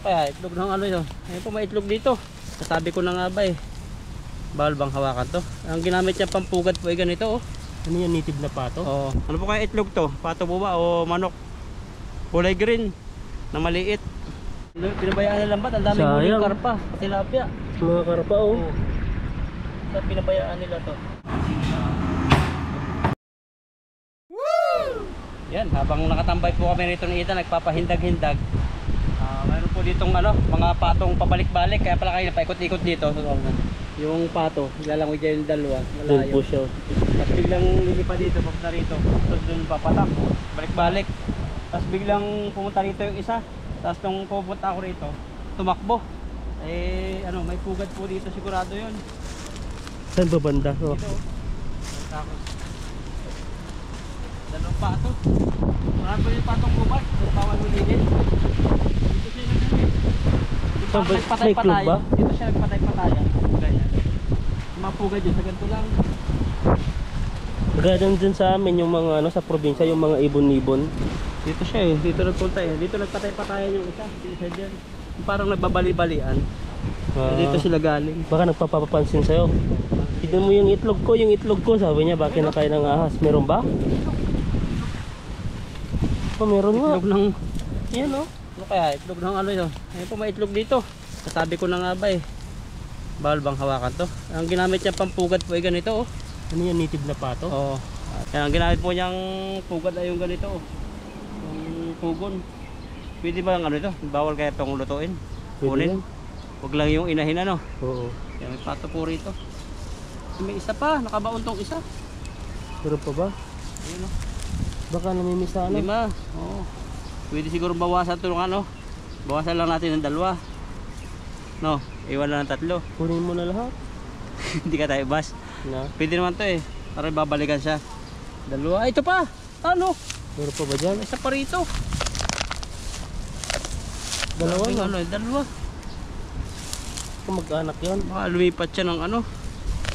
kaya itlog ng ano yun? Ayun po, may itlog dito. Sasabi ko na nga ba eh, bawal bang hawakan to? Ang ginamit niya pampugad po ay ganito oh. Ano yan, native na pato? Oo. Ano po kaya itlog to? Pato po ba o manok? Kulay green na maliit. Pinabayaan nila ba? Ang daming Sayang. huling karpa, tilapia. Mga karpa oh. Oo. So, pinabayaan nila to. Yan, habang nakatambay po kami rito ng Ita, nagpapahindag-hindag. Mayroon po ditong ano, mga patong pabalik-balik, kaya pala kayo napaikot-ikot dito. Yung pato, ilalangoy dyan yung dalawa. Doon po siya. Tapos biglang lilipa dito, papunta rito. Tapos doon papatak, balik-balik. Tapos biglang pumunta rito yung isa. Tapos nung pupunta ako rito, tumakbo. Eh, ano, may pugad po dito, sigurado yun. Saan ba banda? Oh. Dito. Takot. Dalawang pato. Marami po yung patong bubad. Bawal ulinin. Dito siya nagpatay. May club ba? Dito siya nagpatay-patayan. Ganyan. Mapugad yun. Sa ganito lang. Ganun din sa amin yung mga ano sa probinsya, yung mga ibon-ibon. Dito siya eh. Dito nagpunta eh. Dito nagpatay-patayan yung isa. Dito siya dyan. Parang nagbabali-balian. Dito sila galing. Baka nagpapapansin sa'yo. Tignan mo yung itlog ko, sabi niya, bakit nakain ng ahas? Meron ba? Oh, meron nga. Itlog ng... Yan oh. Ano kaya? Itlog ng ano yun? Ayun po, may itlog dito. Sasabi ko na nga ba eh, bawal bang hawakan to? Ang ginamit niya pampugad po ay ganito oh. Ano yan, native na pato? Oo. Kaya ang ginamit po niyang pugad ay yung ganito oh. Yung pugon. Pwede ba ang ano ito? Bawal kaya itong lutuin? Kunin? Huwag lang yung inahin ano. Oo. Kaya may pato po rito. May isa pa, nakabaon tong isa. Meron pa ba? Ayun oh. Baka namimisa ano? 5. Oo. Pwede siguro bawasan ito ng ano. Bawasan lang natin ng 2. No, iwan lang ng 3. Kunin mo na lahat. Hindi ka tayo bas. Na? Pwede naman to eh. Para babalikan siya. 2. Ay, ito pa. Ano? Meron pa ba dyan? May isa pa rito. Dalawa Sabing na. ano, 2. Kung mag-anak yan. Baka lumipat siya ng ano.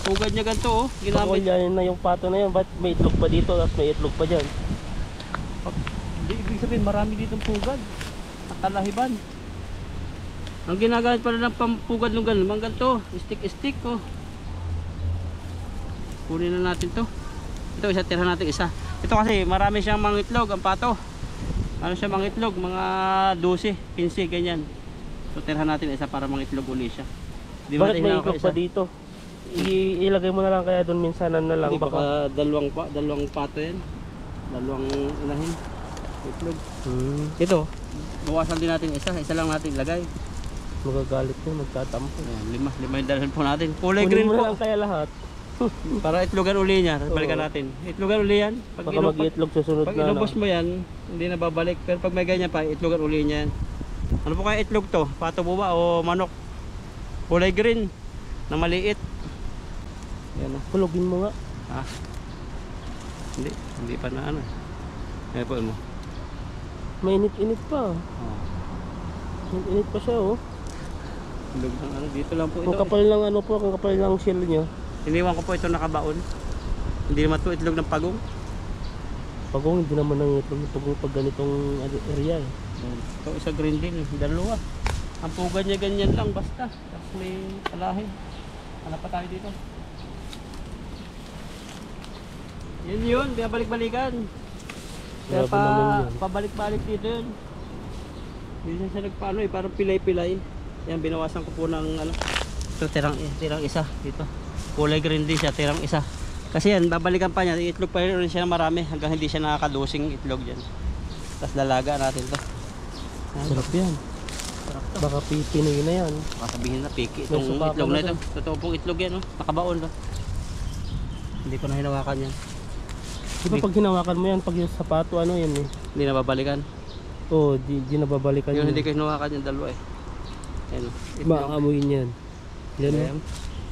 Pugad niya ganito oh. Ginamit. Yan na yung pato na yan. Ba't may itlog pa dito tapos may itlog pa dyan? Hindi, ibig sabihin marami ditong pugad. Nakalahiban. Ang ginagamit pala ng pampugad ng ganun, mga ganito. Stick oh. Kunin na natin to. Ito, isa tirahan natin isa. Ito kasi marami siyang mga itlog, ang pato. Ano siya mga itlog, mga 12, 15, ganyan. So tirahan natin isa para mga itlog uli siya. Di ba Bakit may itlog pa dito? Ilagay mo na lang kaya doon minsanan na lang. Hindi, Baka dalawang pato yan. Dalawang inahin. Itlog. Ito, Bawasan din natin isa lang natin ilagay. magagalit yun, magtatampo. Ayan, 5 yung dalhin po natin. Kulay Kunin green mo na po. lang kaya lahat. Para itlogan uli niya. Balikan Oo. natin. Itlogan uli yan. Baka mag-itlog susunod Pag na inubos mo yan, hindi na babalik. Pero pag may ganyan pa, itlogan uli niya yan. Ano po kaya itlog to? Pato po ba o manok? Kulay green na maliit. Yan o. Kulogin mo nga. Ah. Hindi pa na ano. Ayan po mo. Mainit-init pa. Oh. Mainit pa siya oh. Itlog ng ano. Dito lang po ito. Kung kapal lang ano po, kung kapal lang shell niya. Iniwan ko po ito nakabaon. Hindi naman to itlog ng pagong. Pagong hindi naman ang itlog ng pagong pag ganitong area eh. Ito isa green din. 2. Ang pugad niya ganyan lang basta. Tapos may kalahin. Hanap pa tayo dito. Yun. Balik-balikan. Kaya Grabe naman yun. pabalik-balik dito yun. Minsan siya nagpaano eh. Parang pilay-pilay. Yan, binawasan ko po ng ano. Ito, tirang isa dito. Kulay green din siya, tirang isa. Kasi yan, babalikan pa niya. Itlog pa rin siya na marami hanggang hindi siya nakakadusing itlog dyan. Tapos lalaga natin to. Sarap yan. Sarap to. Baka Pinoy na yan. Baka sabihin na piki May itong suka itlog pa na na ito. Totoo pong itlog yan, no? Nakabaon to. Hindi ko na hinawakan yan. Di ba pag hinawakan mo yan, pag yung sapato ano yan eh. Hindi na babalikan. Oo, di nababalikan Yung yun. hindi ko hinawakan yung dalawa eh. Ayan, Maaamuin yan. Yan Ayan.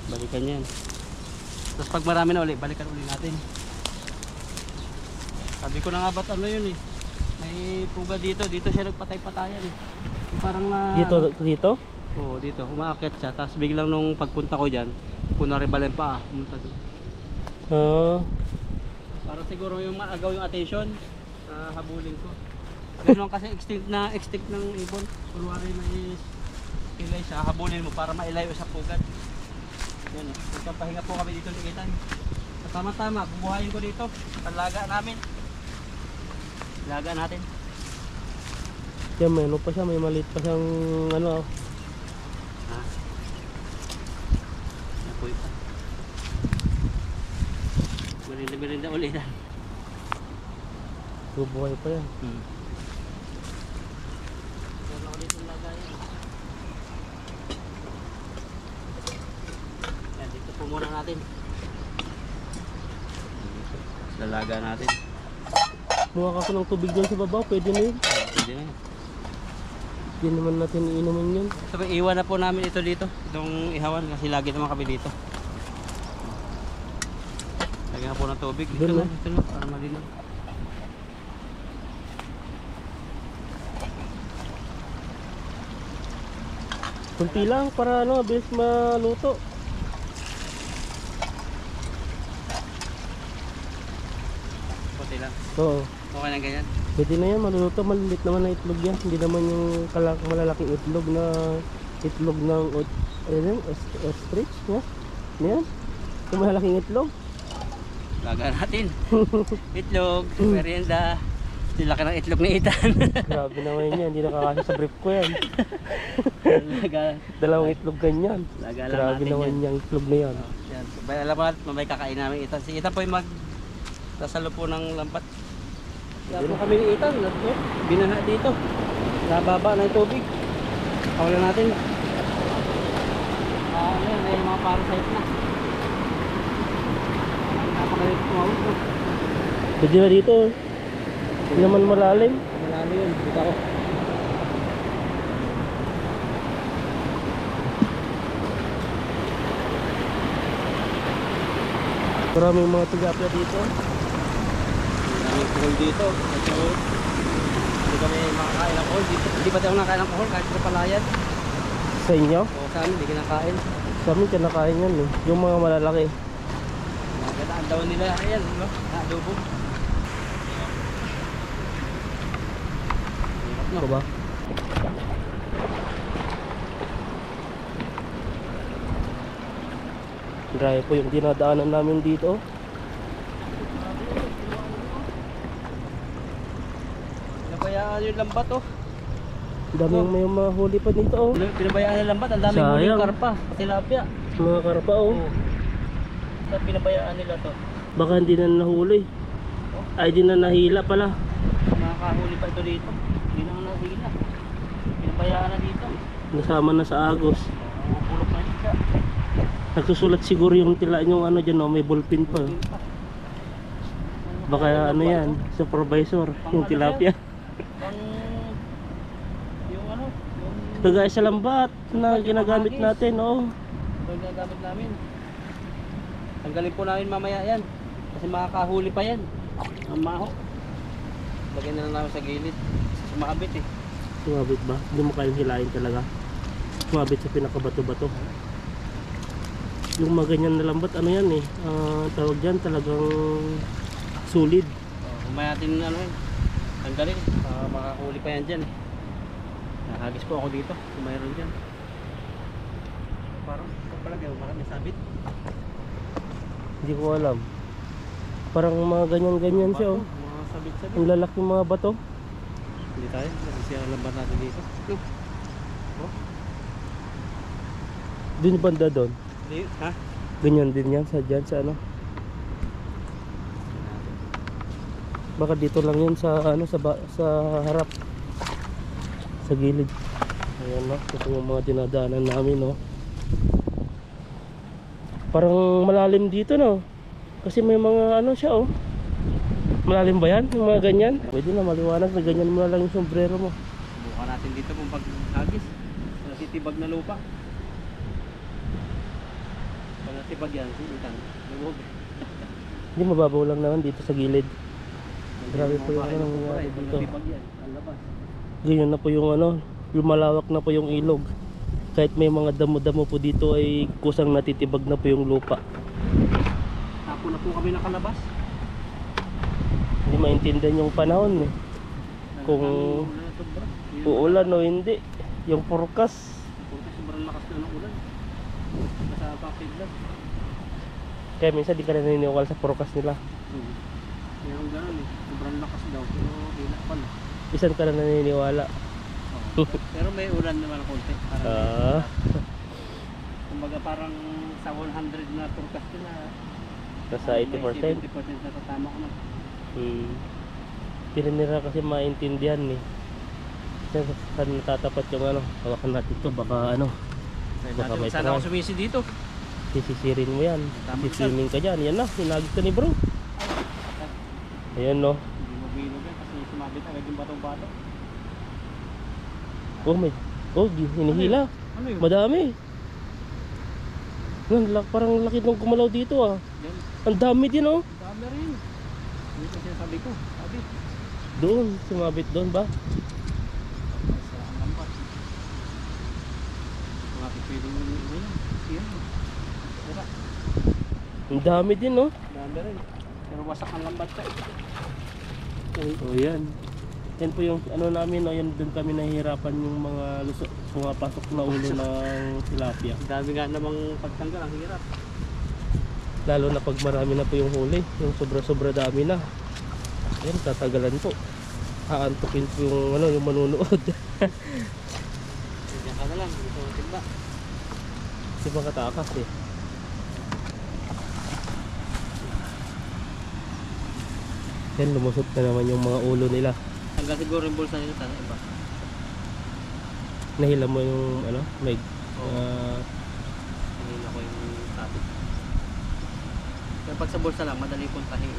Balikan yan. Tapos pag marami na ulit, balikan ulit natin. Sabi ko na nga ba't ano yun eh. May puga dito. Dito siya nagpatay-patayan eh. Yung parang na... Dito? Oo, dito. Umaakit siya. Tapos biglang nung pagpunta ko dyan, kunwari balen pa pumunta doon. Ah, Para siguro yung maagaw yung attention, habulin ko. Ganun kasi extinct ng ibon. Kunwari may pilay siya, habulin mo para mailayo sa pugad. Yan o. Nagpapahinga po kami dito ni Ethan. Sa tama-tama, bubuhayin ko dito. Panlaga namin. Laga natin. Yan, may ano pa siya, may maliit pa siyang ano. Ha? Napoy pa. Merinda ulit. Bubuhay pa yan. Meron ako dito lagayan. Yan, dito po muna natin. Lalaga natin. Mukha kasi ng tubig dyan sa baba, pwede na yun. Pwede na yun. Hindi naman natin iinumin yun. Sabi, iwan na po namin ito dito. Itong ihawan kasi lagi naman kami dito. Lagyan na po ng tubig. Ito Doon, lang, para malilim. Kunti lang para ano, bilis maluto. Puti lang. Oo. Okay lang ganyan. Pwede na yan, maluluto. Malilit naman na itlog yan. Hindi naman yung malalaking itlog na itlog ng ostrich. No? Ano yan? Yung malalaking itlog. Laga natin. Itlog, merienda. Laki ng itlog ni Ethan. Grabe naman yan. Hindi nakakasya sa brief ko yan. Laga. Dalawang itlog ganyan. Laga lang Grabe natin naman yan. yung itlog na yan. Yan. Alam mo natin, mamay kakain namin Ethan. Si Ethan po yung sasalo po ng lampat. Kaya po kami ni Ethan. Binaha dito. Nababa na yung tubig. Kawalan natin. Ayan, may mga parasite na. Napakalit kumawag po. Pwede na dito. Hindi naman malalim. Malalim yun. Dito ako. Maraming mga tilapia dito. Maraming kuhol dito. Hindi kami makakain ng kuhol. Hindi pa tayo nakakain ng kuhol kahit sa palayan. Sa inyo? O sa amin, hindi kinakain. Sa amin kinakain yan eh. Yung mga malalaki. Magandaan daw nila. Ayan, no? Adobo. Ito ba? Dry po yung dinadaanan namin dito. Pinabayaan yung lambat oh. Ang daming may mga huli pa dito oh. Pinabayaan yung lambat, ang daming Sayang. huling karpa. Tilapia. Mga karpa oh. Sa pinabayaan nila to. Baka hindi na nahuli. Ay di na nahila pala. Nakakahuli pa ito dito. Hindi na nahila. Pinabayaan na dito. Nasama na sa agos. Pulok na siya. Nagsusulat siguro yung tila yung ano dyan oh, may ballpen pa. Baka ano yan, supervisor, yung tilapia. Yung ano? Yung Kagaya sa lambat na ginagamit natin oh. ito yung ginagamit namin. Tanggalin po namin mamaya yan. Kasi makakahuli pa yan. Ang maho. Lagyan na lang namin sa gilid. Sumakabit eh. Sumabit ba? Hindi mo kayang hilahin talaga. Sumabit sa pinakabato-bato. Yung mga ganyan na lambat, ano yan eh, tawag dyan talagang solid. Umaya natin ano yun. Tanggalin. Makakahuli pa yan dyan eh. Nakagis po ako dito. Kung mayroon dyan. Parang ito pala kayo. Parang may sabit. Hindi ko alam. Parang mga ganyan-ganyan siya oh. Mga sabit-sabit. Ang lalaki mga bato. Hindi tayo. Kasi ang lambat natin dito. Doon banda doon. Ha? Ganyan din yan sa dyan sa ano. Baka dito lang yun sa ano sa harap. Sa gilid. Ayan no. Ito yung mga dinadaanan namin no. Parang malalim dito no. Kasi may mga ano siya oh. Malalim ba yan? Yung mga ganyan? Pwede na maliwanag na ganyan mo na lang yung sombrero mo. Bukan natin dito kung pag-agis. Natitibag na lupa. Pag natibag yan, sinutan. Lubog. Hindi mababaw lang naman dito sa gilid. Grabe po yung ano nangyayari Pag dito. natibag yan, ang labas. Ganyan na po yung ano, lumalawak na po yung ilog. Kahit may mga damo-damo po dito ay kusang natitibag na po yung lupa. Tapo na po kami nakalabas. Hindi maintindihan yung panahon eh. kung uulan o hindi. Yung forecast. Sobrang lakas na ng ulan. Sa pakiglan. Kaya minsan di ka na naniniwala sa forecast nila. Kaya ang gano'n eh. Sobrang lakas daw. Pero hila pala. Isan ka na naniniwala. Pero may ulan naman ng konti. Ah. Kumbaga parang sa 100 na forecast na Nasa 80%. 70% na tatama ko na. Hindi nila kasi maintindihan eh. Kasi saan natatapat yung ano. Hawakan natin ito. Baka ano. Baka may Sana ako try. sumisi dito. Sisisirin mo yan. Tama Siswimming ka dyan. Yan na. Hinagis ka ni bro. Ayan no. Hindi mo bilog yan kasi sumabit agad yung batong-bato. Oh may. Oh hinihila. Ano yun? Madami. Parang laki nung kumalaw dito ah. Yan. Ang dami din oh. Ang dami rin. Hindi ko sinasabi ko. Sabi. Doon. Sumabit doon ba? Sa lambat. Mga pipilong yun. Yan. Tira. Ang dami din oh. Dami rin. Pero wasak ang lambat ka. Oh yan. Yan po yung ano namin, no, yan doon kami nahihirapan yung mga pumapasok na ulo ng tilapia. Dami nga namang pagtanggal, ang hirap. Lalo na pag marami na po yung huli, yung sobra-sobra dami na. Yan, tatagalan po. Aantukin po yung, ano, yung manunood. Diyan ka na lang, dito timba. Kasi makatakas eh. Yan, lumusot na naman yung mga ulo nila. Hanggang siguro yung bulsa nila, sana iba. Nahila mo yung, ano, may... Kanina ko yung topic. Kaya pag sa bulsa lang, madali puntahin.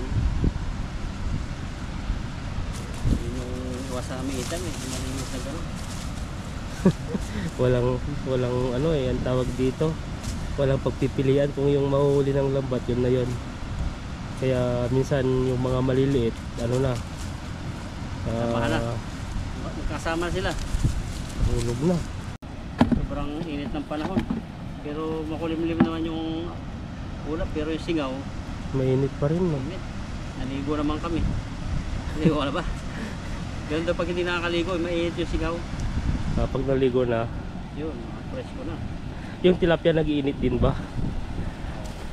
Yun yung iwas sa amiitan eh, malinis na gano'n. walang ano eh, ang tawag dito. Walang pagpipilian kung yung mahuhuli ng lambat, yun na yun. Kaya minsan yung mga maliliit, ano na, Samahan na. Magkasama sila. hulog na. Sobrang init ng panahon. Pero makulimlim naman yung ulap, pero yung singaw, Mainit pa rin no. init. Naligo naman kami. Naligo ka na ba? Ganun daw pag hindi nakakaligo, mainit yung singaw. Pag naligo na, Yun, fresh ko na. yung tilapia nag-iinit din ba?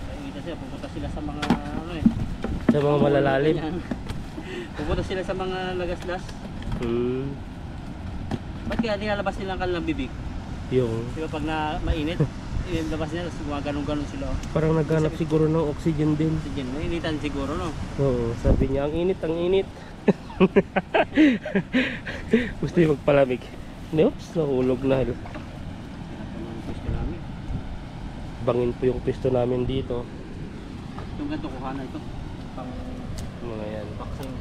Nakikita sila, pupunta sila sa mga ano eh. Sa mga malalalim? Ganyan. Pupunta sila sa mga lagasdas. Ba't kaya nilalabas nila ang kanilang bibig? Yung Di ba pag mainit, inilabas nila, mga ganun-ganun sila. parang naghanap siguro ng oxygen din. Sige, mainitan siguro no? Oo, sabi niya, ang init, ang init. Gusto yung magpalamig. Oops, nahulog na. Bangin po yung pisto namin dito. Yung ganito kuhanan ito. Pang Mga yan. boxing.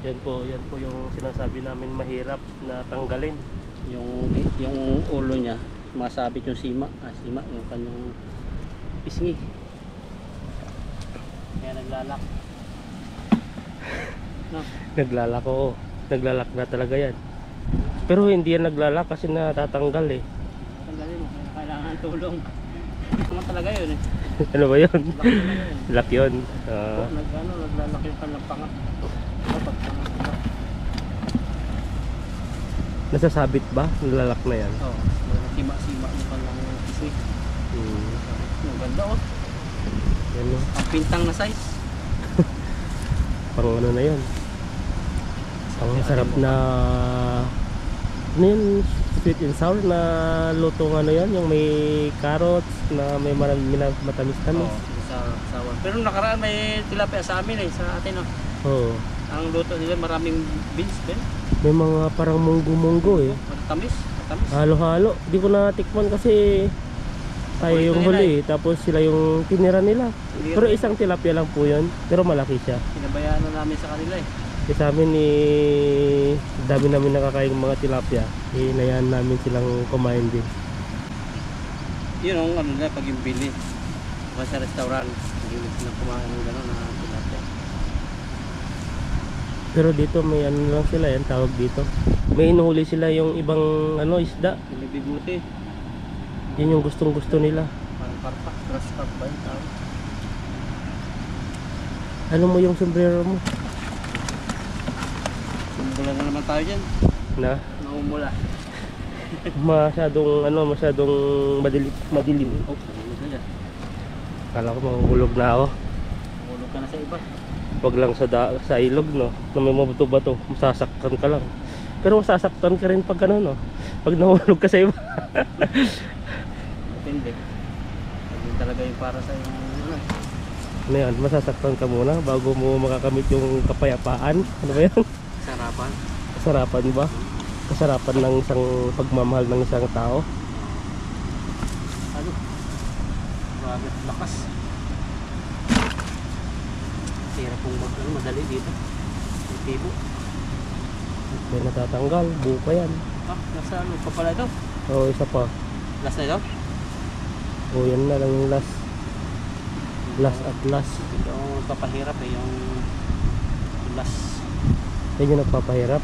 Yan po yung sinasabi namin mahirap na tanggalin. Yung ulo niya, masabit yung sima. Sima, yung kanyang pisngi. Kaya naglalak. No? Naglalak oo. Naglalak na talaga yan. Pero hindi yan naglalak kasi natatanggal eh. Tanggalin mo, kailangan ng tulong. Naman talaga yun eh. Ano ba yun? Laki talaga yun. Lock yun. Naglalak yung kanyang panga. Kapag Nasasabit ba? Nalalak na yan. Oo, sima-sima yung kanyang pisngi. Ang ganda oh. Yan no. Ang pintang na size. Pang ano na yun. Ang sarap na ano yun, sweet and sour na lutong ano yan, yung may carrots na may matamis-tamis. Oo, sour. Pero nakaraan may tilapia sa amin eh, sa atin oh. Oo. Ang luto nila maraming beans din. May mga parang munggo-munggo eh. Matamis, matamis. Halo-halo. Di ko natikman kasi tayo Huli yung nila huli eh. Tapos sila yung tinira nila. Tinira Pero nila. isang tilapia lang po yun. Pero malaki siya. Pinabayaan na namin sa kanila eh. Kasi sa amin dami namin nakakain mga tilapia. Inayaan namin silang kumain din. Yun ang ano nila pag yung bili. Baka sa restaurant, hindi silang kumain ng gano'n na tilapia. Pero dito may ano lang sila yan, tawag dito. May inuhuli sila yung ibang ano isda. Yung bibuti, Yun yung gustong gusto nila. parang parpak, grass carp ba yung tawag? Ano mo yung sombrero mo? Tumula na naman tayo dyan. Na Naumula. masyadong madilim. Oh, tumulog na dyan. Kala ko mahuhulog na ako. Tumulog ka na sa iba. Wag lang sa ilog, no, na may mabato-bato, masasaktan ka lang. Pero masasaktan ka rin pag ano, no, pag nahulog ka sa iba. Depende. Yun talaga yung para sa yung ano. Ano yan, masasaktan ka muna bago mo makakamit yung kapayapaan. Ano ba yan? Sarapan. Kasarapan ba? Kasarapan ng isang pagmamahal ng isang tao. Ano? Grabe, lakas. Tira pong madali dito. Yung tibo. May natatanggal, buo pa yan. Ah, nasa ano pa pala ito? O isa pa. Last na ito? O yan na lang yung last. Last at last. Ito ang papahirap eh, yung last. Yan yung nagpapahirap.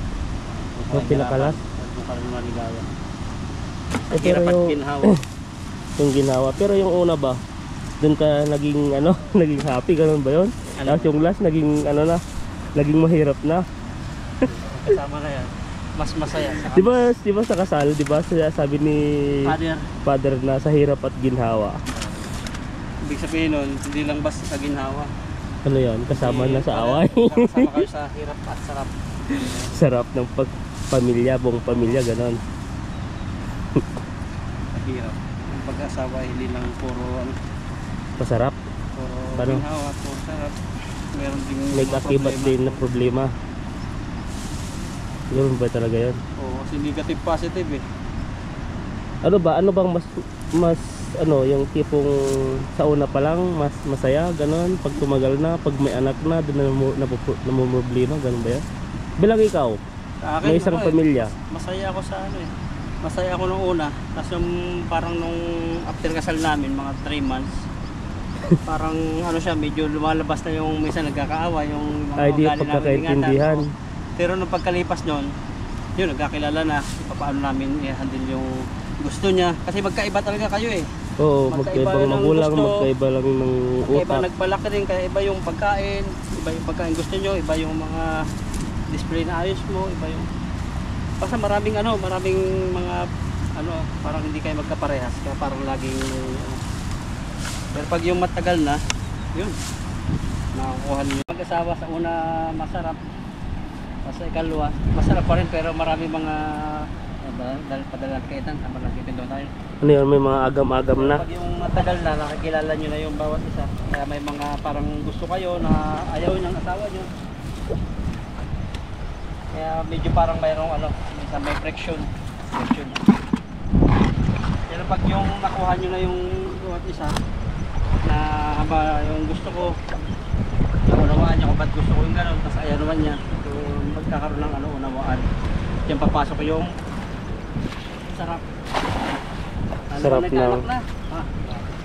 Yung pinakalas. Kung ka rin maligaya. Eh, pero Hirap at yung, ginhawa. yung ginawa. Pero yung una ba, dun ka naging ano, naging happy, ganun ba yun? Ano? Tapos yung last naging ano na, naging mahirap na. Kasama na yan. Mas masaya. Di ba sa kasal, di ba sabi ni Father, Father na sa hirap at ginhawa. ibig sabihin nun, hindi lang basta sa ginhawa. Ano yan? Kasama na sa Father, away. Kasama kayo sa hirap at sarap. Sarap ng pamilya, buong pamilya, ganon. Hirap. Ang pag-asawa hindi lang puro ano, Masarap. puro Paano? ginhawa, puro sarap. Meron ding May mga kakibat problema. din na problema. Ganun ba talaga yan? Oo, kasi negative positive eh. Ano ba? Ano bang mas ano, yung tipong sa una pa lang mas masaya, ganon, pag tumagal na, pag may anak na, doon na problema, ganon ba yan? Bilang ikaw, Sa akin, may isang ano eh, pamilya, masaya ako sa ano eh. Masaya ako nung una. Tapos yung parang nung after kasal namin, mga 3 months, parang ano siya, medyo lumalabas na yung minsan nagkakaawa, yung mga ay di ugali namin pagkakaintindihan. ingatan. Pero nung pagkalipas nun, yun, nagkakilala na, paano namin i-handle yung gusto niya. Kasi magkaiba talaga kayo eh. Oo, Magkaiba magkaibang ng magulang, gusto. magkaiba lang ng Magkaiba utak. nagbalak rin, kaya iba yung pagkain, iba yung pagkain gusto nyo, iba yung mga display na ayos mo, iba yung... Basta maraming mga ano, parang hindi kayo magkaparehas, kaya parang laging ano. Pero pag yung matagal na, yun, nakukuha niyo. Mag-asawa sa una masarap, sa ikalawa masarap pa rin, pero maraming mga dahil padalagkitan, tama lang kitin doon tayo. Ano yun, may mga agam-agam na. Pag yung matagal na, nakikilala nyo na yung bawat isa, kaya may mga parang gusto kayo na ayaw niyang asawa nyo. Kaya medyo parang mayroong ano, minsan may friction. Pero pag yung nakuha nyo na yung bawat isa, na haba yung gusto ko, naunawaan niya kung ba't gusto ko yung gano'n, tapos ayaw naman niya, so magkakaroon ng ano, unawaan. Diyan papasok ko yung sarap. Sarap na.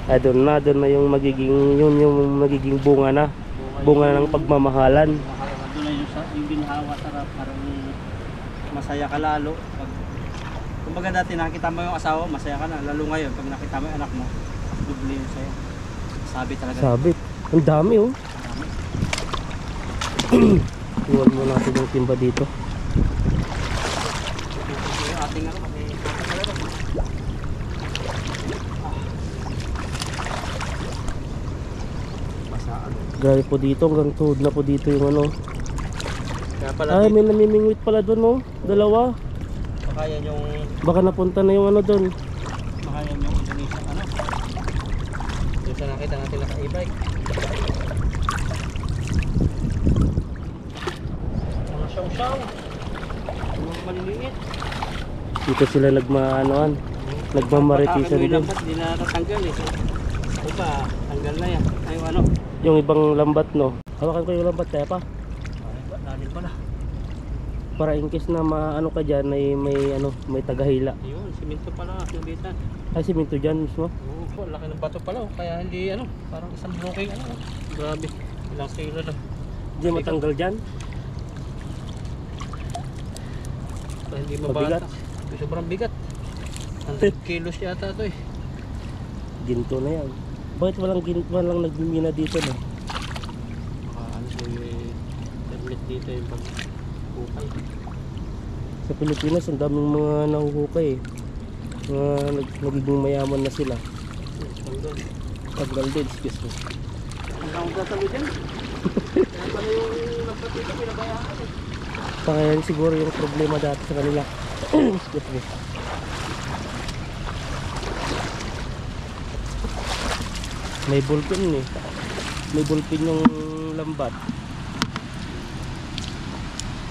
Ay, doon na yung magiging, yun yung magiging bunga na. Bunga na ng pagmamahalan. Doon na yung ginhawa, sarap, parang masaya ka lalo. Kumbaga dati nakita mo yung asawa, masaya ka na. Lalo ngayon, pag nakita mo yung anak mo, doble yung saya. Sabi talaga. Sabit. Ang dami oh. Iwan mo natin yung timba dito. Ito yung ating ano, kasi talaga. Basaan. Grabe po dito, hanggang tuhod na po dito yung ano. Kaya pala Ay, dito, may namimingwit pala doon oh. Dalawa. baka yan yung Baka napunta na yung ano doon. Indonesian ano. Yung sa nakita natin naka-e-bike. Mga syaw-syaw. Mga maliliit. Dito sila nagmaanoan. Nagmamaritisan Yung din. lambat, di na natanggal eh. So, iba, tanggal na yan. Ay, ano. Yung ibang lambat no. Hawakan ko yung lambat kaya pa. Ay, lalim pala. Para in case na maano ka dyan ay may ano, may tagahila. Ayun, simento pala. Nabitan. Ay, simento dyan mismo. Oo po, laki ng bato pala. Kaya hindi, ano, parang isang broking ano. Grabe. Ilang kilo lang. Hindi matanggal dyan. Kaya hindi Mabigat. mabata. Sobrang bigat. 100 kilos yata ito eh. Ginto na yan. Bakit walang nagmimina dito no? Ano so yung permit dito yung pag-bukay. Sa Pilipinas, ang daming mga nanguhukay eh. Nagiging mayaman na sila. Tanggal din, excuse me. Ang akong gasalo dyan. Kaya pala yung nagpatito, pinabayaan eh. Kaya siguro yung problema dati sa kanila. Excuse me. May ballpen eh. May ballpen yung lambat.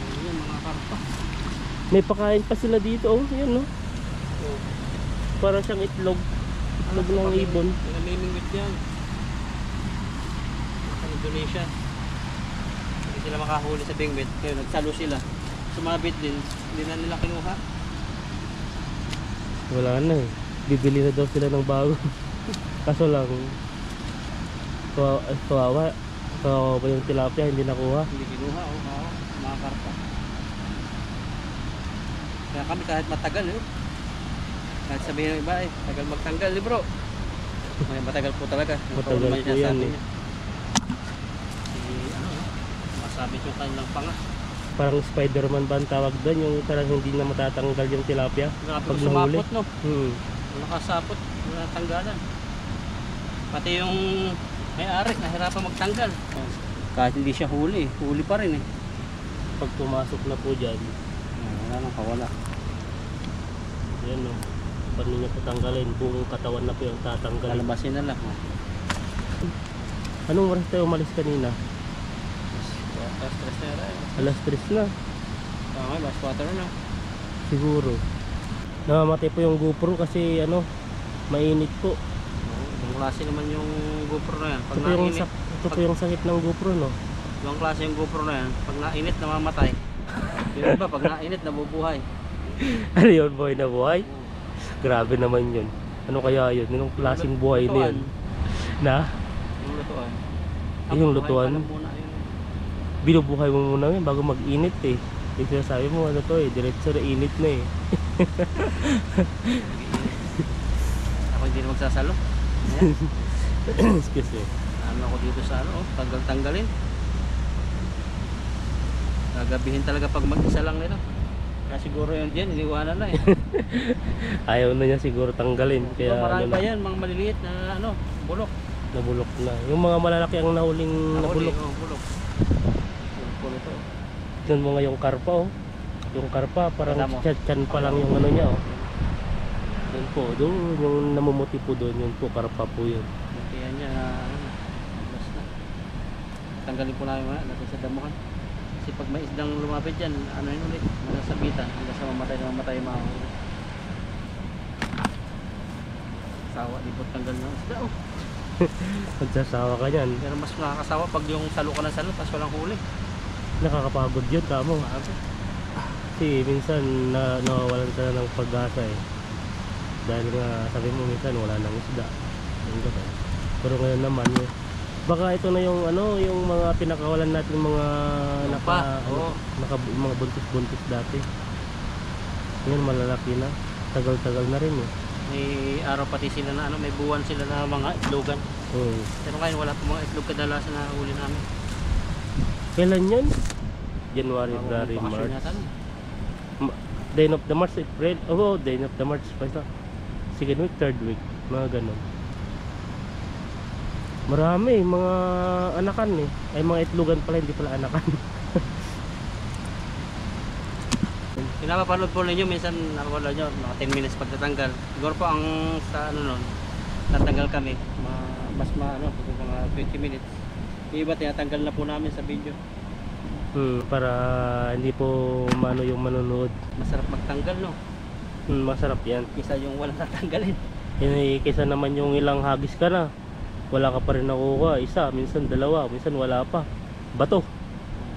Ayan, mga karpa. May pakain pa sila dito, oh. Yan, no? Para siyang itlog. Itlog ng ibon. Namimingwit yan. Sa Indonesia. Hindi sila makahuli sa bingwit. Kaya nagsalo sila. Sumabit din. Hindi na nila kinuha. Wala na eh. Bibili na daw sila ng bago. Kaso lang, kawawa ba yung tilapia, hindi nakuha. Hindi kinuha. Oo, mga karpa. Kaya kami kahit matagal eh. Kahit sabihin ng iba eh. Tagal magtanggal eh bro. May matagal po talaga. Matagal po yan eh. Masabit yung kanilang panga. Parang Spider-Man ba ang tawag doon? Yung talagang hindi na matatanggal yung tilapia Grabe pag kung nahuli. sumapot no. Nakasapot. Wala tanggalan. Pati yung may-ari nahirapan magtanggal. Kahit hindi siya huli. Huli pa rin eh. Pag pumasok na po dyan, Wala nang kawala. yan no. Paano niya patanggalin? Buong katawan na po yung tatanggalin. Lalabasin na lang. Anong oras tayo umalis kanina? Stress na yun. Alas 3 na. Okay, last water na. Siguro. Namamatay po yung GoPro kasi ano, mainit po. Ibang klase naman yung GoPro na yan. Pag Ito po yung, nainit, ito po yung sakit ng GoPro, no? ibang klase yung GoPro na yan. Pag nainit, namamatay. Yung iba, pag nainit, nabubuhay. Ano yun, buhay na buhay? Grabe naman yun. Ano kaya yun? Anong klaseng buhay na yun? Na? Yung lutuan. Yung lutuan? Buhay pa lang muna yun. Binubuhay mo muna yun bago mag-init eh. Yung sinasabi mo, ano to eh, diretso na init na eh. Ako hindi na magsasalo. Ayan. Excuse me. Ano ako dito sa ano, tanggal-tanggalin. Gagabihin talaga pag mag-isa lang nito. Kaya siguro yun dyan, iniwanan na eh. Ayaw na niya siguro tanggalin. Kaya Marami ano pa na, yan, mga maliliit na ano, bulok. nabulok na. Yung mga malalaki ang nahuling nabulok. Oh, bulok. Bulok po nito. Yun mga yung karpa oh. Yung karpa parang Tama mo. chan pa lang yung ano niya oh. Yun po, doon yung namumuti po doon, yun po karpa po yun. Kaya niya na ano, basta. Tanggalin po namin mga natin sa damuhan. Kasi pag may isdang lumapit dyan, ano yun ulit, manasabitan hanggang sa mamatay na mamatay yung mga huli. Sawa, di po tanggal ng isda oh. Magsasawa ka niyan. Pero mas nakakasawa pag yung salo ka ng salo tapos walang huli. Nakakapagod yun, tamo. Maaga. Kasi minsan nawawalan ka na ng pag-asa eh. Dahil nga sabi mo minsan wala nang isda. Yung ganun. Pero ngayon naman baka ito na yung ano, yung mga pinakawalan natin mga Oo. mga buntis-buntis dati. Ngayon malalaki na. Tagal-tagal na rin eh. May araw pati sila na ano, may buwan sila na mga itlogan. Pero ngayon wala pa mga itlog kadalasan na huli namin. Kailan yan? January, Bagong February, bakasyon March. yata, no? Day of the March, April. Oh, Day of the March pa ito. Second week, third week. Mga ganun. Marami, mga anakan eh. Ay mga itlogan pala, hindi pala anakan. Pinapapanood po ninyo, minsan nakapanood nyo, mga 10 minutes pagtatanggal. Siguro po ang sa ano nun, tatanggal kami, ano, mga 20 minutes. Yung iba tinatanggal na po namin sa video. Para hindi po mano yung manonood. Masarap magtanggal no, Masarap yan. kisa yung walang tatanggalin. Kaysa naman yung ilang hagis ka na, wala ka pa rin nakuha. Isa, minsan dalawa, minsan wala pa. Bato.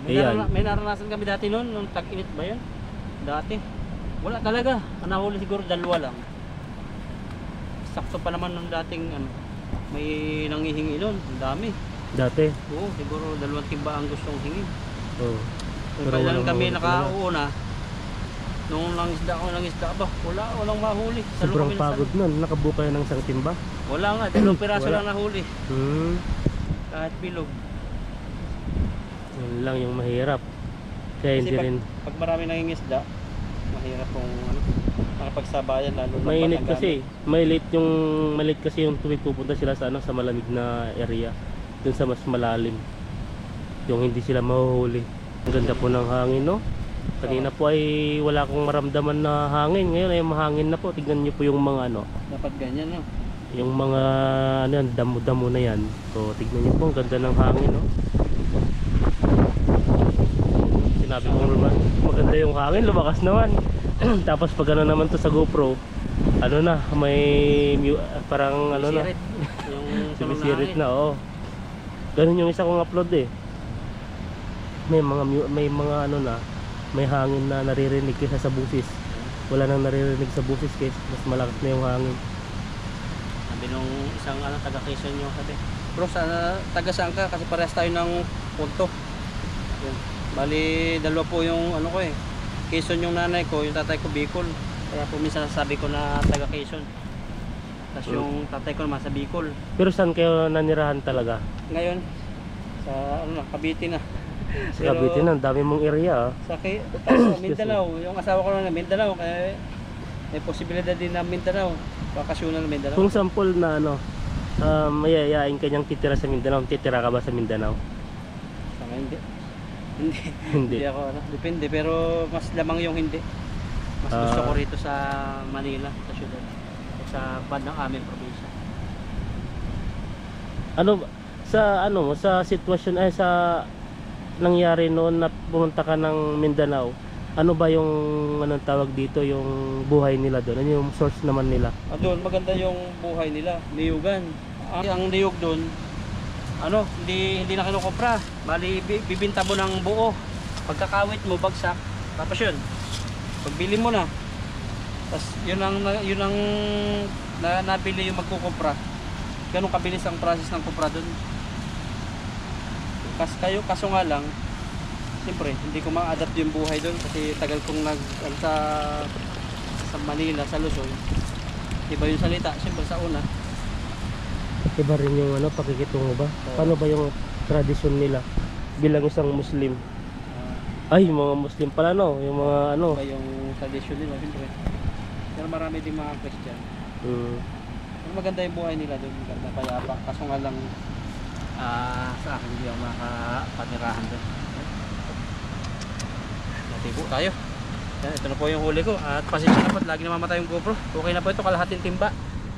Ayan. May naranasan kami dati noon, nung tag-init ba yun? Dati. Wala talaga. Ang nahuli siguro dalawa lang. Sakto pa naman nung dating ano, may nanghihingi noon. Ang dami. Dati. Oo, siguro 2 timba ang gustong hingi. Oh. Kung Pero kailan walang kami mahuli nakauuna, nung nangisda ba? Walang mahuli. Salo Sobrang kami ng pagod salo. nun. Nakabuo kayo ng isang timba. Wala nga, 2 piraso Wala. lang nahuli. Kahit bilog. Yun lang yung mahirap. Kaya Kasi hindi rin. pag marami nangingisda, mahirap kung ano, makapagsabayan lalo na Mainit pag ang kasi. Maliit kasi yung tuwing pupunta sila sa ano, sa malamig na area. Dun sa mas malalim. Yung hindi sila mahuhuli. Ang ganda po ng hangin, no? Kanina po ay wala akong maramdaman na hangin. Ngayon ay mahangin na po. Tignan niyo po yung mga ano, dapat ganyan, no? yung mga ano yan, damo-damo na yan. So tignan niyo po, ang ganda ng hangin, no? Sinabi ko naman, maganda yung hangin, lumakas naman. Tapos pag ano naman to sa GoPro, ano na, may parang ano na, Sumisirit. Yung sumisirit hangin. na, oo. Ganun yung isa kong upload eh. May mga ano na, may hangin na naririnig kaysa sa busis. Wala nang naririnig sa busis kaysa mas malakas na yung hangin. Sabi nung isang ano, taga Quezon yung sabi, bro, sana taga saan ka? Kasi parehas tayo ng punto. Yun. Bali, dalawa po yung ano ko eh. Quezon yung nanay ko, yung tatay ko Bicol. Kaya po minsan sabi ko na taga Quezon. Tapos yung tatay ko naman sa Bicol. Pero saan kayo nanirahan talaga? Ngayon, sa ano na, Cavite na. Sa Cavite na, ang dami mong area ah. Sa Mindanao, yung asawa ko na Mindanao, kaya may posibilidad din na Mindanao. Bakasyonan na Mindanao. Kung sample na ano, mayayain kanyang titira sa Mindanao, titira ka ba sa Mindanao? Sa ngayon, hindi. Hindi. Hindi. Hindi ako, ano, depende, pero mas lamang yung hindi. Mas gusto ko rito sa Manila, sa syudad. Sa band ng aming probinsya. Ano sa sitwasyon ay sa nangyari noon na pumunta ka ng Mindanao, ano ba yung anong tawag dito, yung buhay nila doon? Ano yung source naman nila? Doon maganda yung buhay nila, niyugan. Ang niyog doon, ano, hindi na kinukopra. Bali bibinta mo ng buo. Pagkakawit mo bagsak, tapos yun. Pagbili mo na. Tapos yun ang nabili yung magkukopra. Ganun kabilis ang process ng kopra doon. Kaso nga lang, siyempre hindi ko ma-adapt yung buhay doon kasi tagal kong sa Manila, sa Luzon. Iba yung salita, siyempre sa una. Iba rin yung ano, pakikitungo ba? Paano ba yung tradisyon nila bilang isang Muslim? Ay, yung mga Muslim pala, no? Yung mga ano. Iba yung tradisyon nila, siyempre. Pero marami din mga Christian. Pero maganda yung buhay nila doon, maganda, payapa. Kaso nga lang, sa akin hindi ako makapatirahan doon. Natibo tayo. Yan, ito na po yung huli ko. At pasensya na po, lagi namamatay yung GoPro. Okay na po ito, kalahating timba.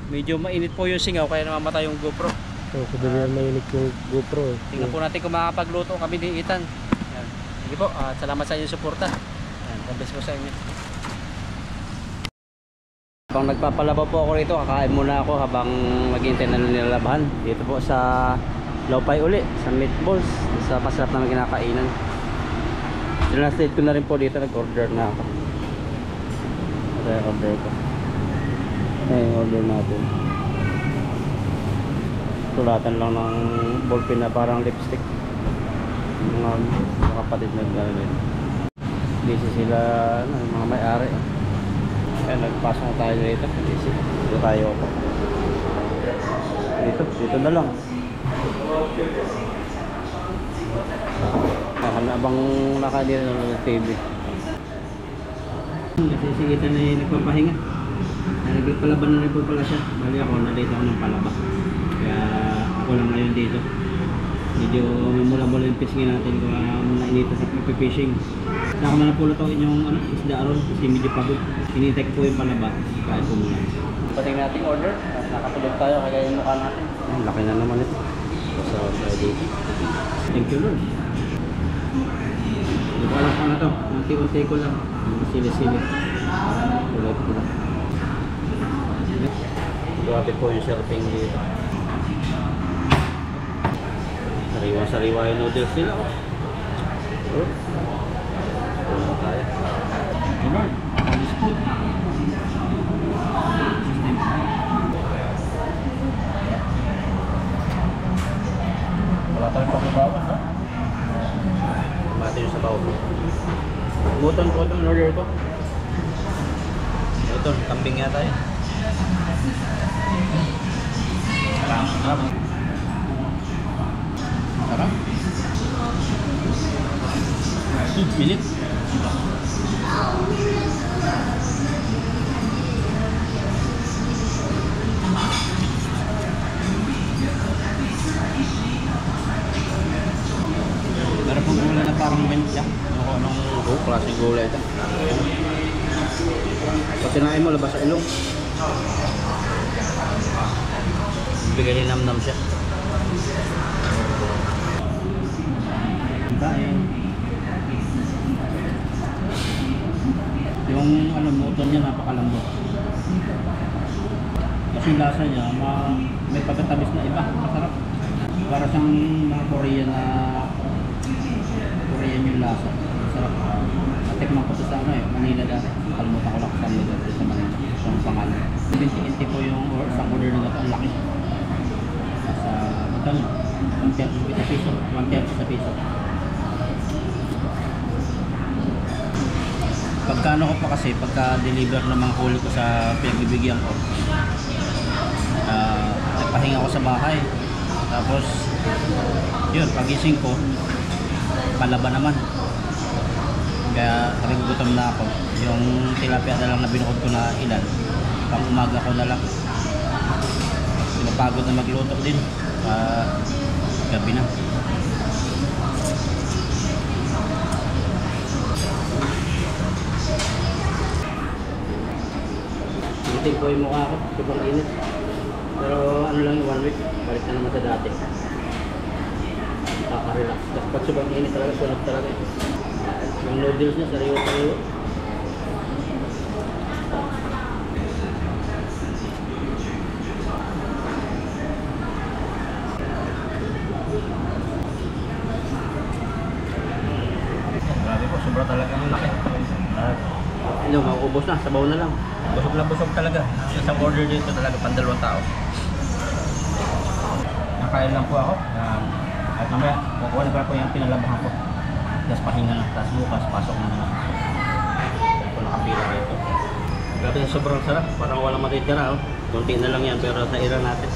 Medyo mainit po yung singaw kaya namamatay yung GoPro. So, sabi mainit yung GoPro eh. Tingnan po natin kung makapagluto kami ni Ethan. Yan. Sige po, at salamat sa inyong suporta. Yan, God bless po sa inyo. Habang nagpapalaba po ako rito, kakain muna ako habang naghihintay na nilalabahan. Dito po sa Lopay uli, sa meatballs, sa masarap na kinakainan. Translate ko na rin po dito, nag-order na ako. Ito yung order ko. Yung order natin. Sulatan lang ng ballpen na parang lipstick. Mga kapatid na gano'n. Busy sila, mga may-ari. Kaya nagpasok tayo dito. Busy. Dito tayo ako. Dito na lang. Abang nakadira ng TV. Kasi si Ethan ay nagpapahinga. Nagpapalaban na rin po pala siya. Bali ako, nalate ako ng palaba. Kaya ako lang ngayon dito. Medyo mula-mula yung fishing natin kung nainita sa pipishing. Saka na napulutuin yung isda aron kasi medyo pagod. Hinintay ko po yung palaba. Kaya po muna. Pating natin order. Nakatulog tayo kaya yung mukha natin. Ang laki na naman ito. So, ready. Thank you Lord. Hindi ko alam kung ano to. Unti-unti ko lang. Sili-sili. Kulot ko lang. Grabe po yung surfing dito. Sariwa-sariwa yung noodles nila. Ano tayo? Diba? This food. Wala tayong pagbabawas, ha? Mati yung sabaw. Buton po itong order ko. Ito, kambing yata yun. Sarap. Sarap. Minutes. ilong. Bigay ni Namnam siya. Kain. Yung ano, motor niya napakalambot. Kasi lasa niya, may pagkatamis na iba, masarap. Para siyang mga Korean na Korean yung lasa. Masarap. Natikman ko sa ano Manila dati. Kalimutan ko lang sa lugar sa Manila. Yung pangalan. 20 po yung isang order nila ito. Ang laki. Sa magkano? 130 piso. 130 sa piso. Pagkano ko pa kasi, pagka-deliver ng mga huli ko sa pinagbibigyan ko, nagpahinga ko sa bahay. Tapos, yun, pagising ko, palaba naman. Kaya gutom na ako. Yung tilapia na lang na binukod ko na ilan, pang umaga ko na lang. Pinapagod na magluto din. Gabi na. Itig po yung mukha ko, sobrang init. Pero ano lang yung 1 week, balik na naman sa dati. Nakaka-relax. Tapos pag sobrang init talaga, sunog talaga. Yung noodles niya, sariwa-sariwa. Grabe po, sobra talaga ang laki. Ano, maubos na, sabaw na lang. Busog na busog talaga. Isang order dito talaga pang 2 tao. Nakain lang po ako. At mamaya, kukuha na po yung pinalabahan ko. Tapos pahinga na. Tapos bukas, pasok na naman. Ito nakapila rito. Grabe, sobrang sarap. Parang walang matitira. Kunti na lang yan, pero sa ira natin.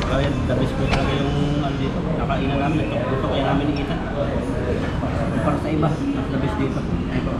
Kaya the best po talaga yung ano dito. Nakainan namin ito. Gusto kaya namin ikita. Para sa iba, mas the best dito. Ito.